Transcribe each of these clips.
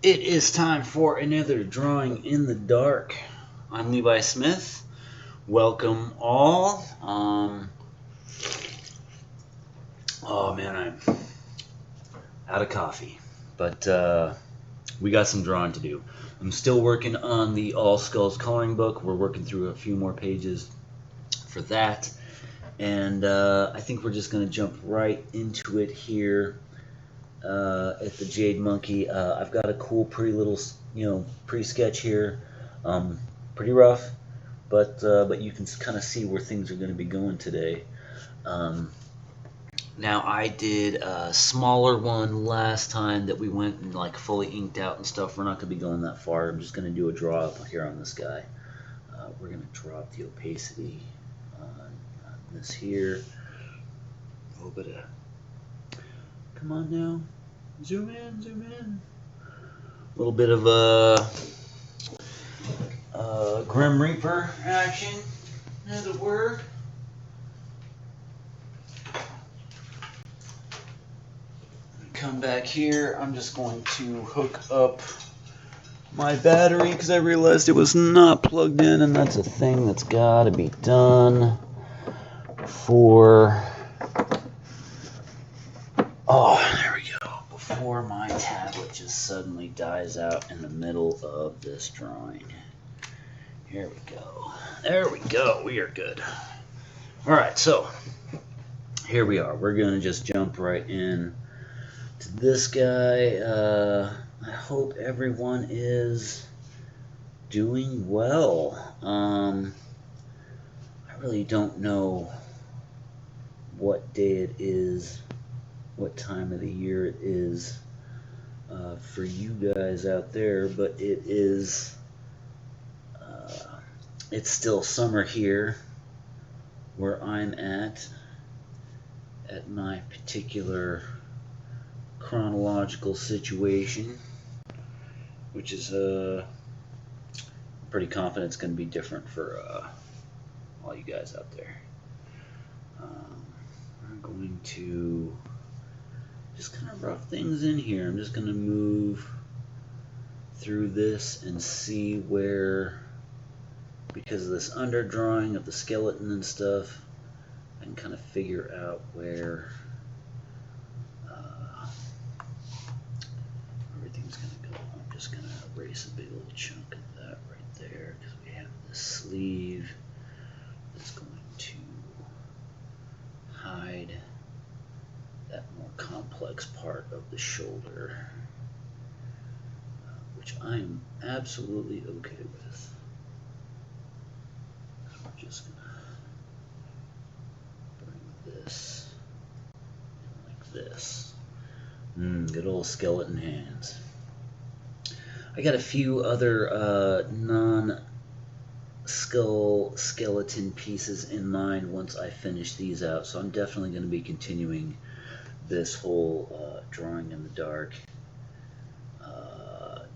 It is time for another drawing in the dark. I'm Levi Smith. Welcome all. Oh man, I'm out of coffee, but we got some drawing to do. I'm still working on the All Skulls coloring book. We're working through a few more pages for that, and I think we're just going to jump right into it here. At the Jade Monkey, I've got a cool, pretty little, pre-sketch here. Pretty rough, but you can kind of see where things are going to be going today. Now I did a smaller one last time that we went and like fully inked out and stuff. We're not going to be going that far. I'm just going to do a draw up here on this guy. We're going to drop the opacity on this here. A little bit of. Come on now. Zoom in, zoom in. A little bit of a Grim Reaper action, as it were. Come back here. I'm just going to hook up my battery because I realized it was not plugged in, and that's a thing that's got to be done for. Oh, there we go. Before my tablet just suddenly dies out in the middle of this drawing. Here we go. There we go. We are good. All right, so here we are. We're going to just jump right in to this guy. I hope everyone is doing well. I really don't know what day it is, what time of the year it is for you guys out there, but it is it's still summer here where I'm at my particular chronological situation, which is pretty confident it's going to be different for all you guys out there. I'm going to just kind of rough things in here. I'm just going to move through this and see where, because of this underdrawing of the skeleton and stuff, I can kind of figure out where everything's going to go. I'm just going to erase a big little chunk of that right there because we have this sleeve that's going to hide that more complex part of the shoulder, which I'm absolutely okay with. So we're just gonna bring this in like this. Good old skeleton hands. I got a few other non-skull skeleton pieces in mind once I finish these out, so I'm definitely going to be continuing this whole drawing in the dark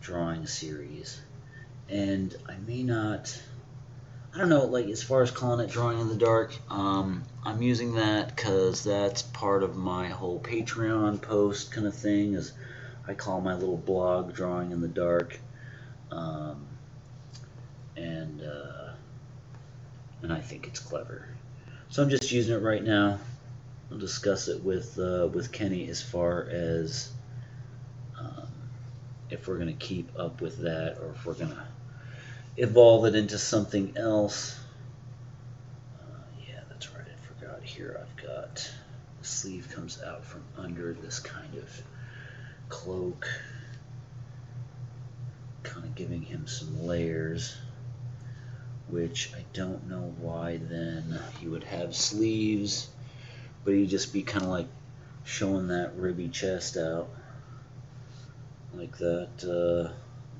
drawing series. And I may not, I don't know, like as far as calling it drawing in the dark, I'm using that because that's part of my whole Patreon post kind of thing, is I call my little blog drawing in the dark. And I think it's clever. So I'm just using it right now. I'll discuss it with Kenny as far as if we're going to keep up with that or if we're going to evolve it into something else. Yeah, that's right. I forgot. Here I've got the sleeve comes out from under this kind of cloak, kind of giving him some layers, which I don't know why then he would have sleeves, but he'd just be kind of like showing that ribby chest out like that.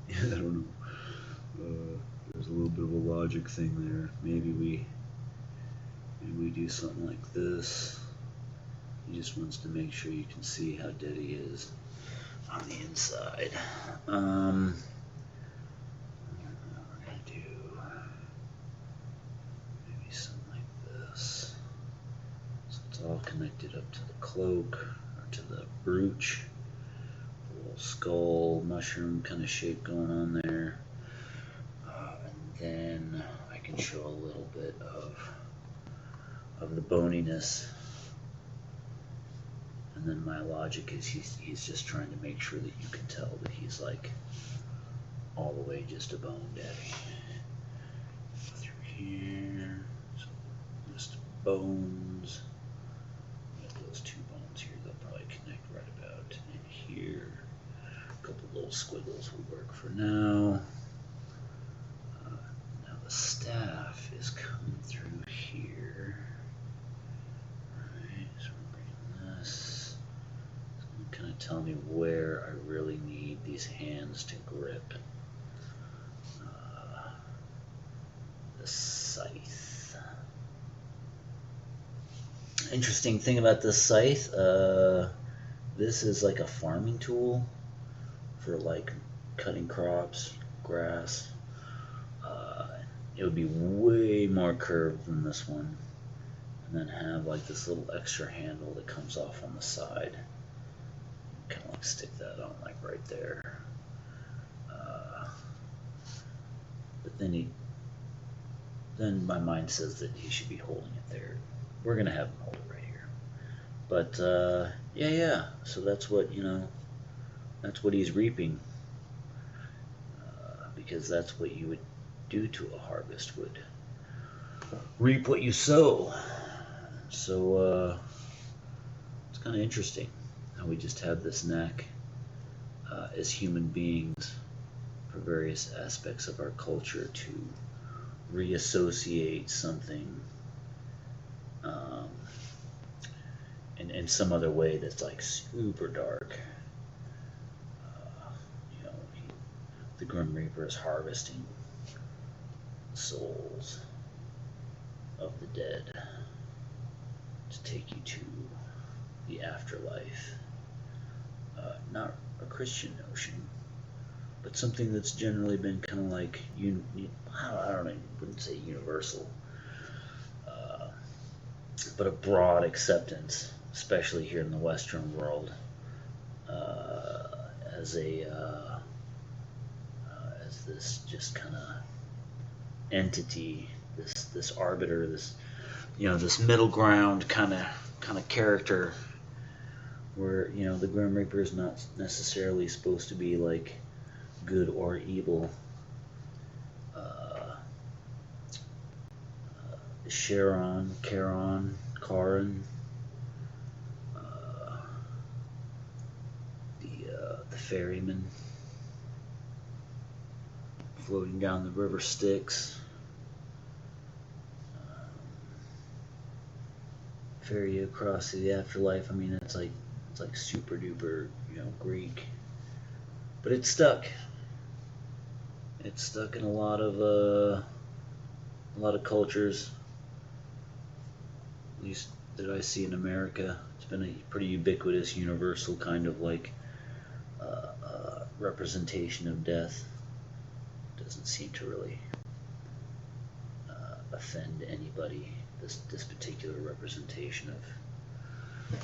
I don't know. There's a little bit of a logic thing there. Maybe we do something like this. He just wants to make sure you can see how dead he is on the inside. We're gonna do maybe something like this. So it's all connected up to the cloak or to the brooch. We'll little skull, mushroom kind of shape going on there. And then I can show a little bit of the boniness. And then my logic is he's just trying to make sure that you can tell that he's like all the way just a bone daddy. Through here, so just bones. Those two bones here, they'll probably connect right about in here. A couple little squiggles will work for now. Now the staff is coming through here. Alright, so we're bringing this. It's going to kind of tell me where I really need these hands to grip. The scythe. Interesting thing about this scythe, this is like a farming tool for like cutting crops, grass. It would be way more curved than this one, and then have like this little extra handle that comes off on the side. Kind of like stick that on like right there. But then my mind says that he should be holding it there. We're gonna have him hold it right here. But yeah. So that's what that's what he's reaping, because that's what you would do to a harvest, would reap what you sow. So it's kind of interesting how we just have this knack as human beings for various aspects of our culture to reassociate something in some other way that's like super dark. The Grim Reaper is harvesting souls of the dead to take you to the afterlife. Not a Christian notion, but something that's generally been kind of like, I don't know, I wouldn't say universal, but a broad acceptance, especially here in the Western world, as this just kind of entity, this arbiter, this this middle ground kind of character, where the Grim Reaper is not necessarily supposed to be like good or evil. Charon, Charon, the ferryman floating down the river Styx, ferry you across to the afterlife. I mean, it's like super duper, Greek, but it's stuck. It's stuck in a lot of cultures, at least that I see in America. It's been a pretty ubiquitous, universal kind of like representation of death. Doesn't seem to really offend anybody. This particular representation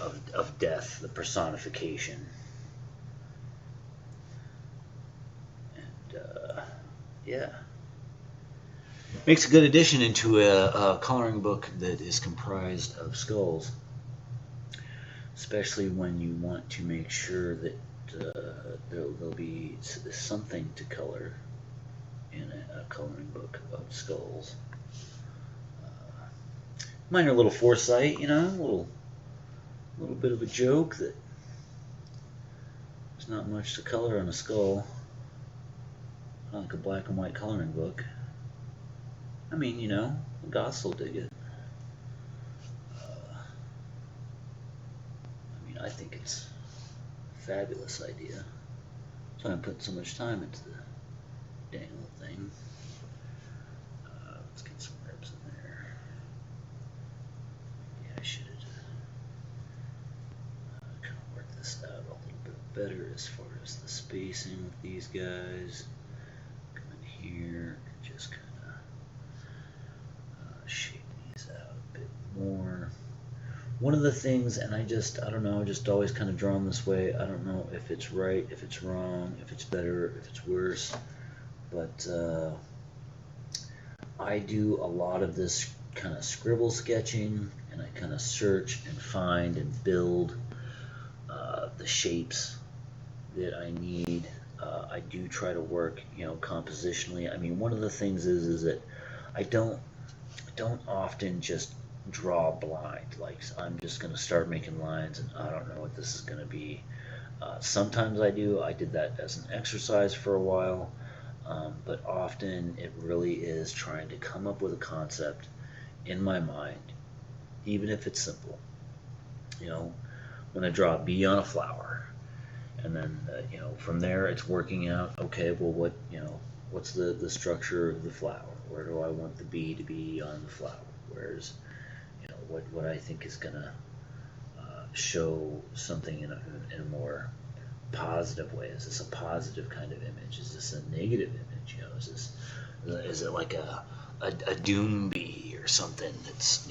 of death, the personification, and yeah, makes a good addition into a coloring book that is comprised of skulls, especially when you want to make sure that there'll be something to color in a coloring book of skulls. Minor little foresight, a little bit of a joke that there's not much to color on a skull. Not like a black and white coloring book. I mean, the goths will dig it. I think it's a fabulous idea. That's why I'm putting so much time into the dang little thing. Let's get some ribs in there. Maybe I should kind of work this out a little bit better as far as the spacing with these guys. Come in here and just kind of shape these out a bit more. one of the things, and I don't know, just always kind of drawn this way. I don't know if it's right, if it's wrong, if it's better, if it's worse, but I do a lot of this kind of scribble sketching, and I kind of search and find and build the shapes that I need. I do try to work, compositionally. I mean, one of the things is that I don't often just draw blind. Like, I'm just going to start making lines and I don't know what this is going to be. Sometimes I do. I did that as an exercise for a while, but often it really is trying to come up with a concept in my mind, even if it's simple. When I draw a bee on a flower, and then from there it's working out. Okay, well, what's the structure of the flower? Where do I want the bee to be on the flower? Where's what I think is gonna show something in a more positive way. Is this a positive kind of image? Is this a negative image? Is it like a doom bee or something that's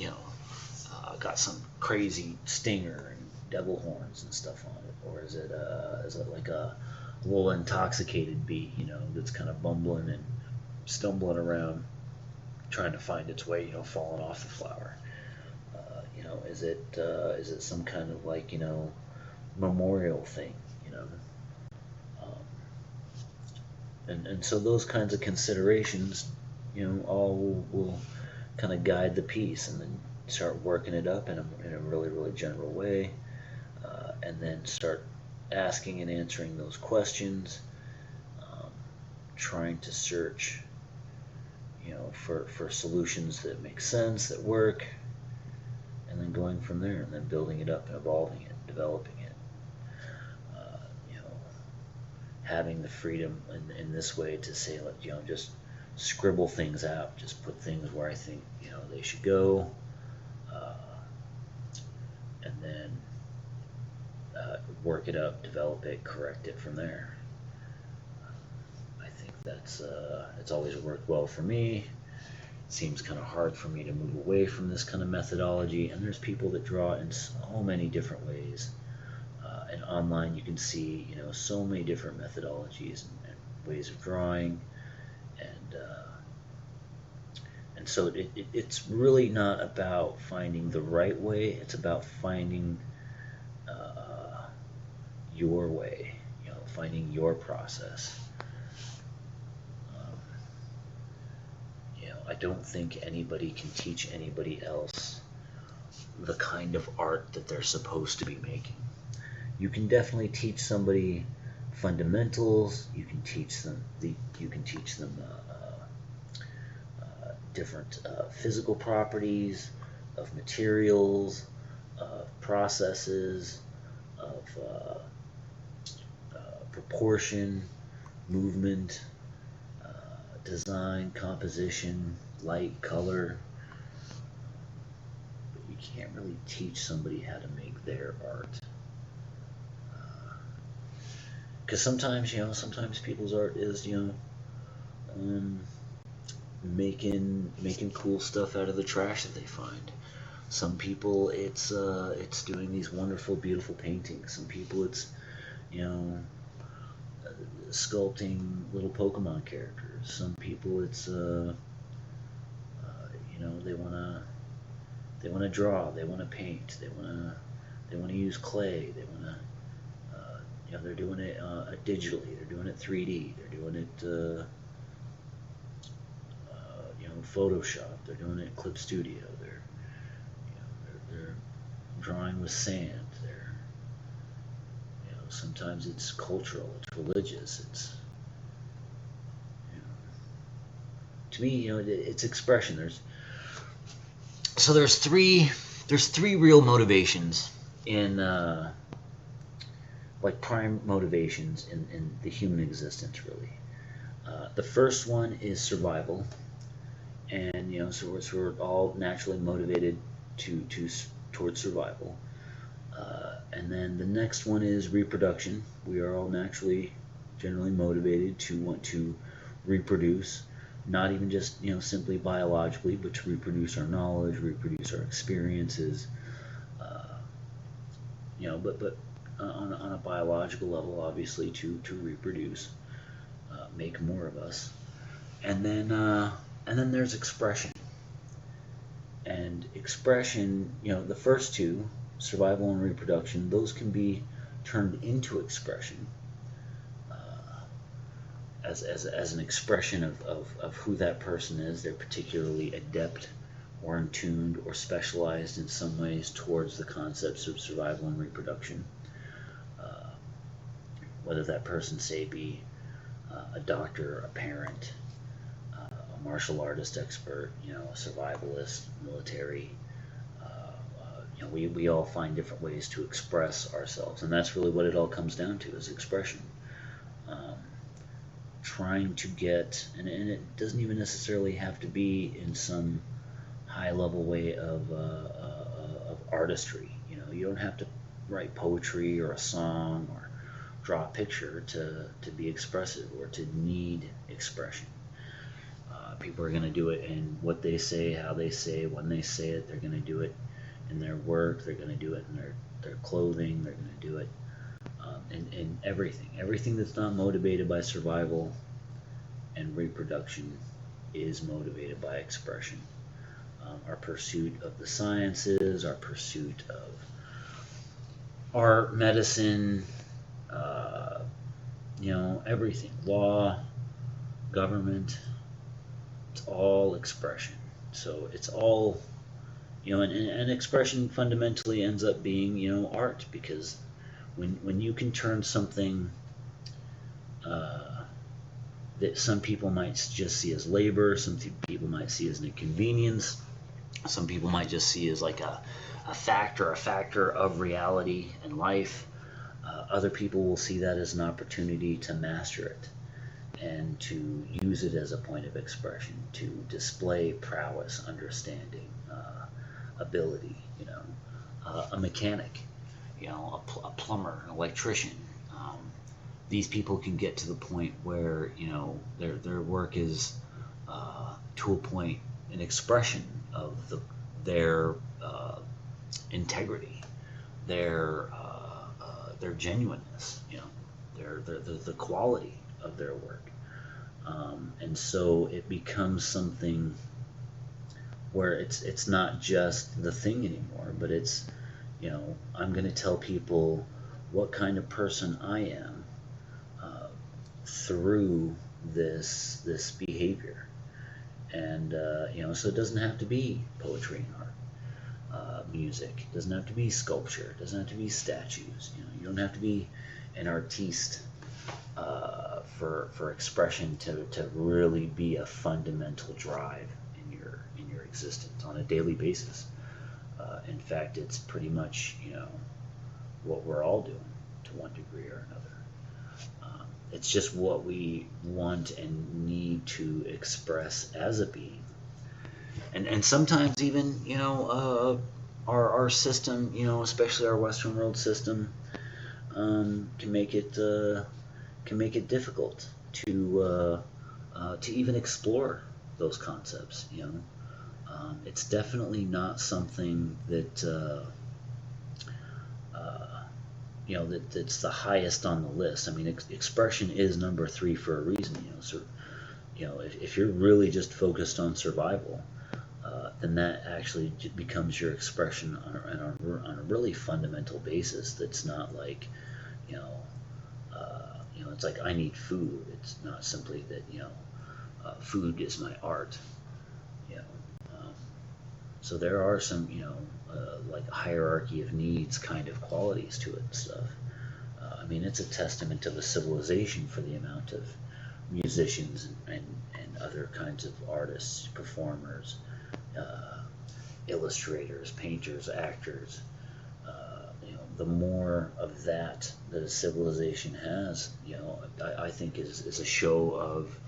got some crazy stinger and devil horns and stuff on it, or is it like a little intoxicated bee, that's kind of bumbling and stumbling around, trying to find its way, falling off the flower. Is it some kind of like memorial thing, and so those kinds of considerations, all will kind of guide the piece, and then start working it up in a really, really general way, and then start asking and answering those questions, trying to search, for solutions that make sense, that work, and then going from there, and then building it up and evolving it, developing it. Having the freedom in this way to say, like, just scribble things out, just put things where I think they should go, and then work it up, develop it, correct it from there. I think it's always worked well for me. It seems kind of hard for me to move away from this kind of methodology, and there's people that draw in so many different ways. And online you can see so many different methodologies and ways of drawing, and so it's really not about finding the right way. It's about finding your way, finding your process. I don't think anybody can teach anybody else the kind of art that they're supposed to be making. You can definitely teach somebody fundamentals. You can teach them different physical properties of materials, of processes, of proportion, movement, design, composition, light, color. But you can't really teach somebody how to make their art. Because sometimes people's art is, making cool stuff out of the trash that they find. Some people it's doing these wonderful, beautiful paintings. Some people it's, sculpting little Pokemon characters. Some people it's, they wanna draw, they wanna paint, they wanna use clay, they wanna. They're doing it digitally. They're doing it 3D. They're doing it, Photoshop. They're doing it Clip Studio. They're drawing with sand. They're, sometimes it's cultural. It's religious. It's, to me, it's expression. There's three real motivations in. Like prime motivations in the human existence, really. The first one is survival, and so we're all naturally motivated towards survival. And then the next one is reproduction. We are all naturally, generally motivated to want to reproduce, not even just simply biologically, but to reproduce our knowledge, reproduce our experiences. but on a biological level, obviously to reproduce, make more of us, and then there's expression. And expression, the first two, survival and reproduction, those can be turned into expression, as an expression of who that person is. They're particularly adept or in tuned or specialized in some ways towards the concepts of survival and reproduction. Whether that person, say, be a doctor, a parent, a martial artist expert, a survivalist, military. We all find different ways to express ourselves, and that's really what it all comes down to, is expression. Trying to get, and it doesn't even necessarily have to be in some high-level way of artistry. You don't have to write poetry or a song or draw a picture to be expressive or to need expression. People are going to do it in what they say, how they say it, when they say it. They're going to do it in their work. They're going to do it in their clothing. They're going to do it in everything that's not motivated by survival and reproduction is motivated by expression. Our pursuit of the sciences, our pursuit of art, medicine, everything, law, government, it's all expression. So it's all, and expression fundamentally ends up being, art, because when you can turn something that some people might just see as labor, some people might see as an inconvenience, some people might just see as like a factor of reality and life. Other people will see that as an opportunity to master it and to use it as a point of expression, to display prowess, understanding, ability. A mechanic, a plumber, an electrician. These people can get to the point where their work is to a point an expression of their integrity, their genuineness, the quality of their work, and so it becomes something where it's not just the thing anymore, but it's I'm going to tell people what kind of person I am through this behavior. And so it doesn't have to be poetry and art, music. It doesn't have to be sculpture. It doesn't have to be statues. You don't have to be an artiste for expression to really be a fundamental drive in your existence on a daily basis. In fact, it's pretty much what we're all doing to one degree or another. It's just what we want and need to express as a being. And sometimes even, our system, especially our Western world system, can make it difficult to even explore those concepts. It's definitely not something that that's the highest on the list. I mean, expression is number 3 for a reason. So if you're really just focused on survival, then that actually becomes your expression on a really fundamental basis. That's not like it's like I need food. It's not simply that food is my art. So there are some like a hierarchy of needs kind of qualities to it and stuff. I mean, it's a testament to the civilization for the amount of musicians and other kinds of artists, performers, illustrators, painters, actors. The more of that a civilization has, I think is a show of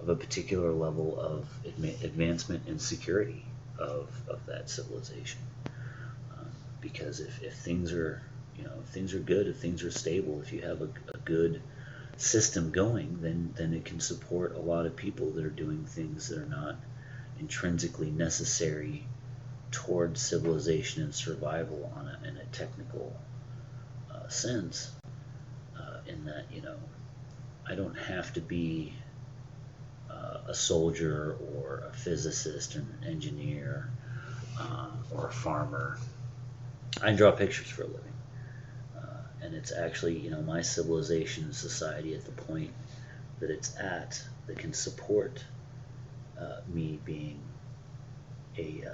a particular level of advancement and security of that civilization. Because if things are good, if things are stable, if you have a good system going, then it can support a lot of people that are doing things that are not intrinsically necessary towards civilization and survival in a technical sense, in that, you know, I don't have to be a soldier or a physicist or an engineer or a farmer. I draw pictures for a living. And it's actually, you know, my civilization and society at the point that it's at that can support me being an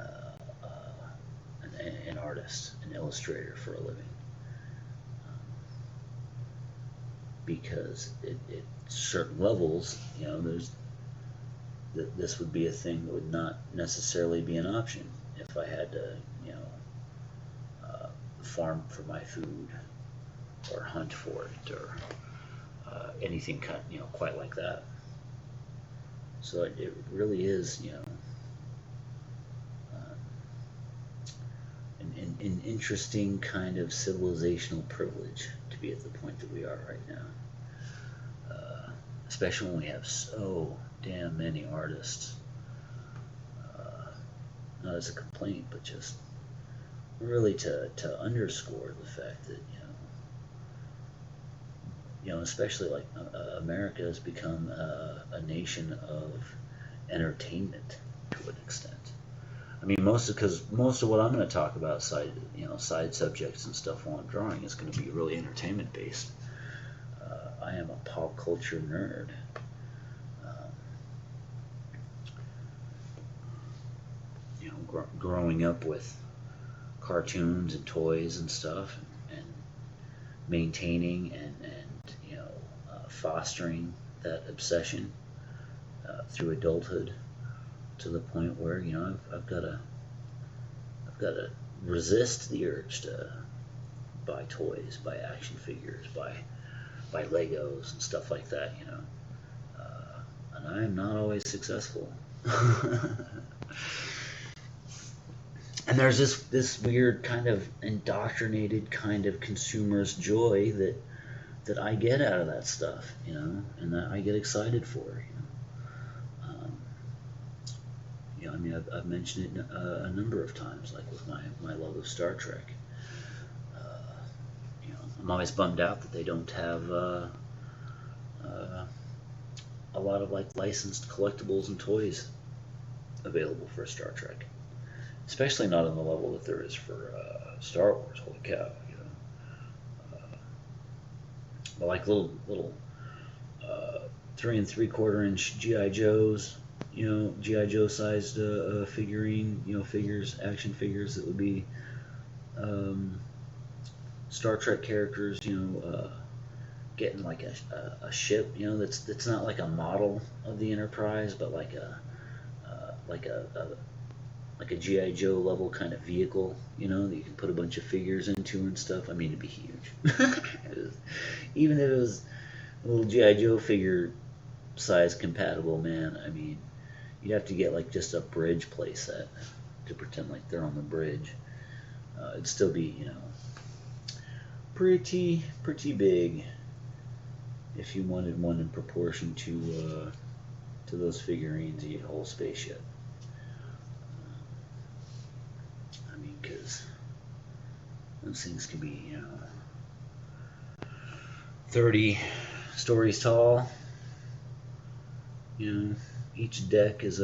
artist, an illustrator for a living. Because at certain levels, you know, this would be a thing that would not necessarily be an option if I had to, you know, farm for my food or hunt for it or anything kind, you know, quite like that. So it really is, you know, an interesting kind of civilizational privilege to be at the point that we are right now. Especially when we have so damn many artists. Not as a complaint, but just really to underscore the fact that, you know, especially like America has become a nation of entertainment to an extent. I mean, because most of what I'm going to talk about, side subjects and stuff while I'm drawing, is going to be really entertainment based. I am a pop culture nerd. You know, growing up with cartoons and toys and stuff, and maintaining and you know, fostering that obsession through adulthood, to the point where, you know, I've got to resist the urge to buy toys, buy action figures, buy Legos and stuff like that, you know. And I am not always successful. And there's this weird kind of indoctrinated kind of consumer's joy that I get out of that stuff, you know, and that I get excited for, you know. You know, I mean, I've mentioned it a number of times, like with my love of Star Trek. You know, I'm always bummed out that they don't have a lot of like licensed collectibles and toys available for Star Trek, especially not on the level that there is for Star Wars. Holy cow! You know, but like little 3 3/4 inch GI Joes, you know, GI Joe sized figurine, you know, action figures that would be Star Trek characters, you know, getting like a ship, you know, that's not like a model of the Enterprise, but like a GI Joe level kind of vehicle, you know, that you can put a bunch of figures into and stuff. I mean, it'd be huge. Even if it was a little GI Joe figure size compatible, man. I mean, you'd have to get like just a bridge playset to pretend like they're on the bridge. It'd still be, you know, pretty big if you wanted one in proportion to those figurines. You get a whole spaceship. I mean, because those things can be, you know, 30 stories tall. You know, each deck is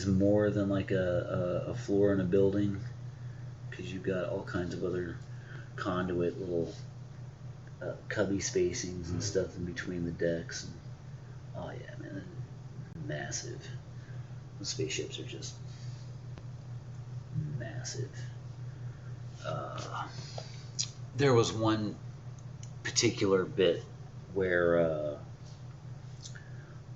more than like a floor in a building, because you've got all kinds of other conduit little cubby spacings and stuff in between the decks. And, oh yeah, man, massive. The spaceships are just massive. There was one particular bit where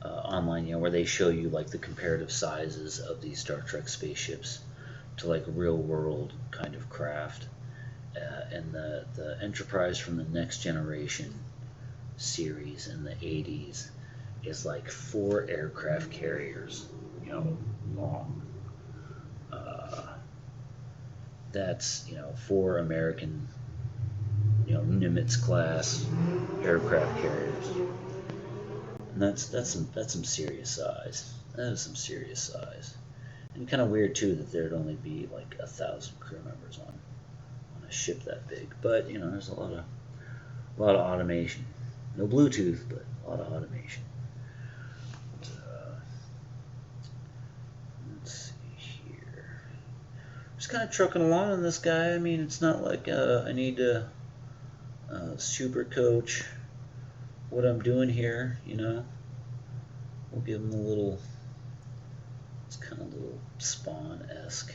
online, you know, where they show you like the comparative sizes of these Star Trek spaceships to like real world kind of craft. And the Enterprise from the Next Generation series in the 80s is like 4 aircraft carriers, you know, long. That's, you know, 4 American, you know, Nimitz class aircraft carriers, and that's some serious size. That is some serious size, and kind of weird too that there'd only be like 1,000 crew members on a ship that big. But you know, there's a lot A lot of automation. No Bluetooth, but a lot of automation. Let's see here. Just kind of trucking along on this guy. I mean, it's not like I need to super coach what I'm doing here, you know. We'll give him a little, it's kind of a little Spawn-esque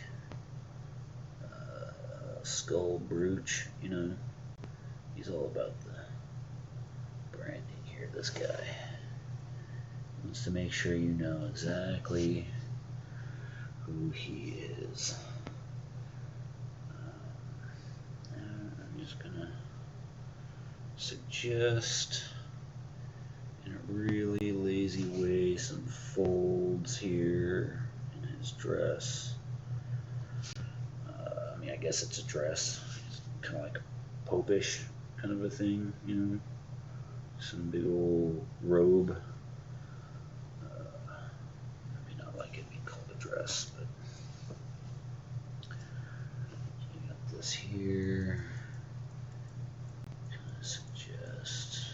skull brooch, you know. He's all about the branding here, this guy. He wants to make sure you know exactly who he is. I'm just gonna suggest in a really lazy way some folds here in his dress. I mean, I guess it's a dress. It's kind of like popish kind of a thing, you know. Some big old robe. I mean, not like it being called a dress, but you got this here. Kind of suggest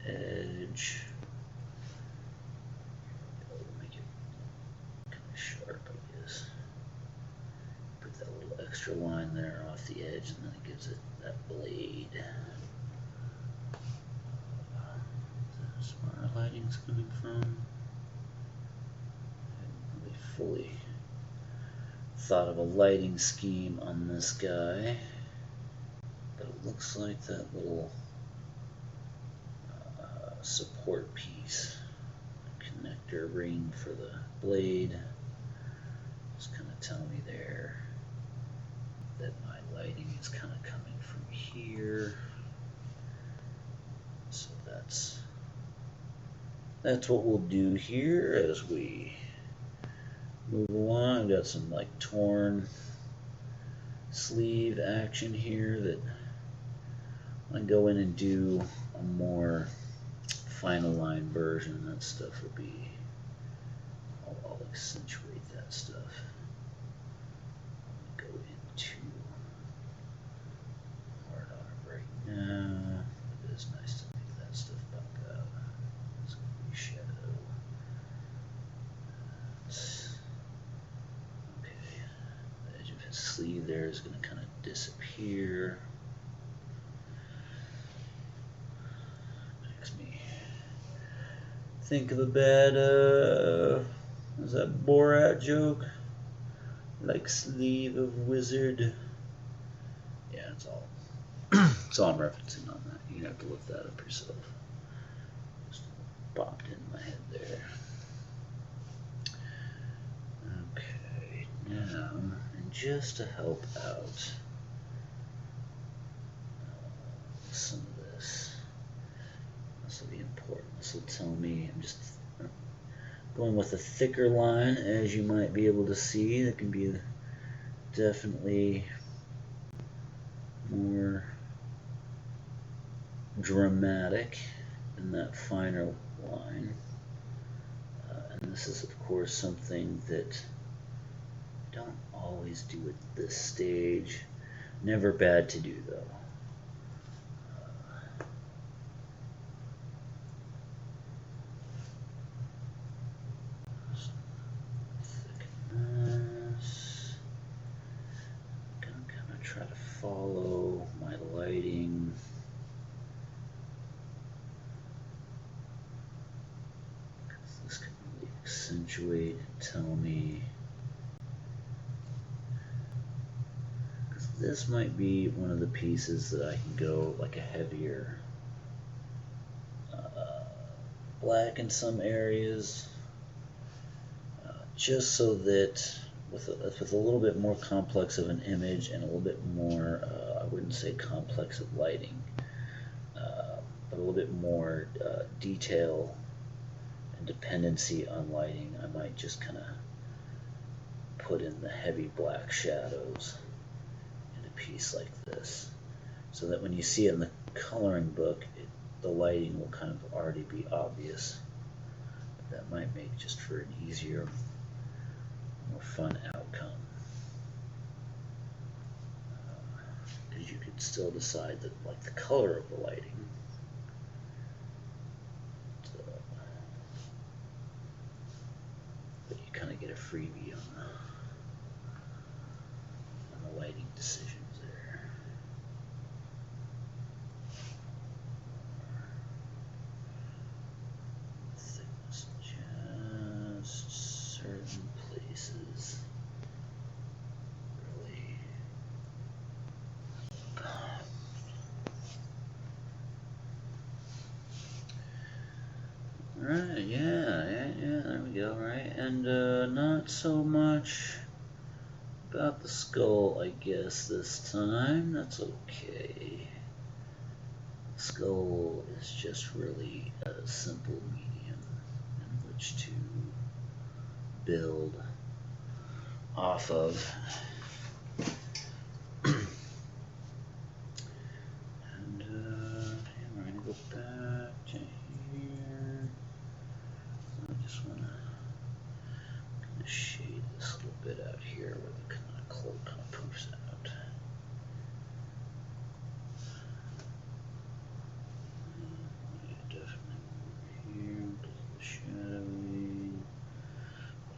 the edge. Make it kind of sharp, I guess. Put that little extra line there off the edge, and then it gives it that blade. That's where our lighting's coming from. I haven't really fully thought of a lighting scheme on this guy, but it looks like that little support piece, connector ring for the blade, just kind of tell me there that my lighting is kind of coming from here. So that's what we'll do here as we move along. I've got some like torn sleeve action here that I go in and do a more final line version. That stuff will be, I'll accentuate that stuff. Go into hard on it right now. It is nice to make that stuff pop out. It's going to be shadow. Okay, the edge of his sleeve there is going to kind of disappear. Makes me think of a bad, is that Borat joke? Like sleeve of wizard. Yeah, it's all it's all I'm referencing on that. You have to look that up yourself. Just popped in my head there. Okay, now, and just to help out some of this will be important. This will tell me, I'm just going with a thicker line, as you might be able to see. That can be definitely more dramatic than that finer line. And this is, of course, something that I don't always do at this stage. Never bad to do, though. Try to follow my lighting. This can really accentuate and tell me. This might be one of the pieces that I can go like a heavier black in some areas, just so that with a little bit more complex of an image and a little bit more, I wouldn't say complex of lighting, but a little bit more detail and dependency on lighting, I might just kind of put in the heavy black shadows in a piece like this, so that when you see it in the coloring book, the lighting will kind of already be obvious. That might make just for an easier, more fun outcome. because you could still decide that, like, the color of the lighting. So, but you kind of get a freebie on the lighting decisions there. Thickness, just certain places. Really. Right, yeah, there we go, right? And not so much about the skull, I guess, this time. That's okay. Skull is just really a simple medium in which to build off of. And we're going to go back to here. So I just want to kind of shade this little bit out here where the kind of cloak kind of poofs out.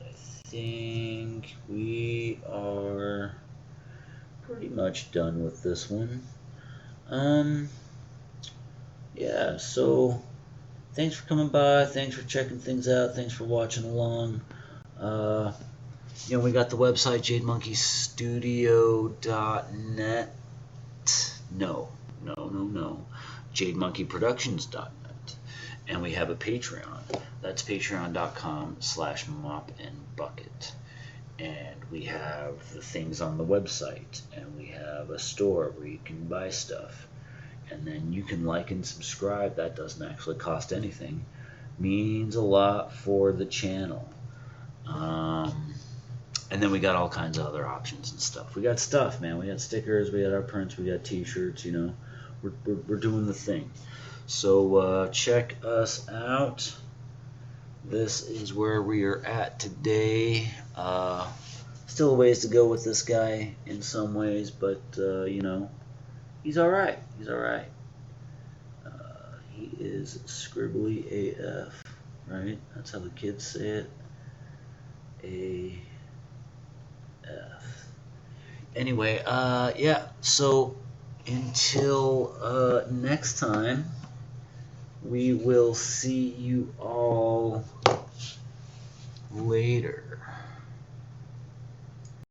I think we are pretty much done with this one. Yeah, so thanks for coming by, thanks for checking things out, thanks for watching along. We got the website jademonkeystudio.net. No, jademonkeyproductions.net. And we have a Patreon. That's patreon.com/mopandbucket. And we have the things on the website. And we have a store where you can buy stuff. And then you can like and subscribe. That doesn't actually cost anything. Means a lot for the channel. And then we got all kinds of other options and stuff. We got stuff, man. We got stickers. We got our prints. We got T-shirts. We're doing the thing. So check us out. This is where we are at today. Still a ways to go with this guy in some ways, but he's all right. He's all right. He is scribbly AF, right? That's how the kids say it. AF. Anyway, yeah. So until next time. We will see you all later.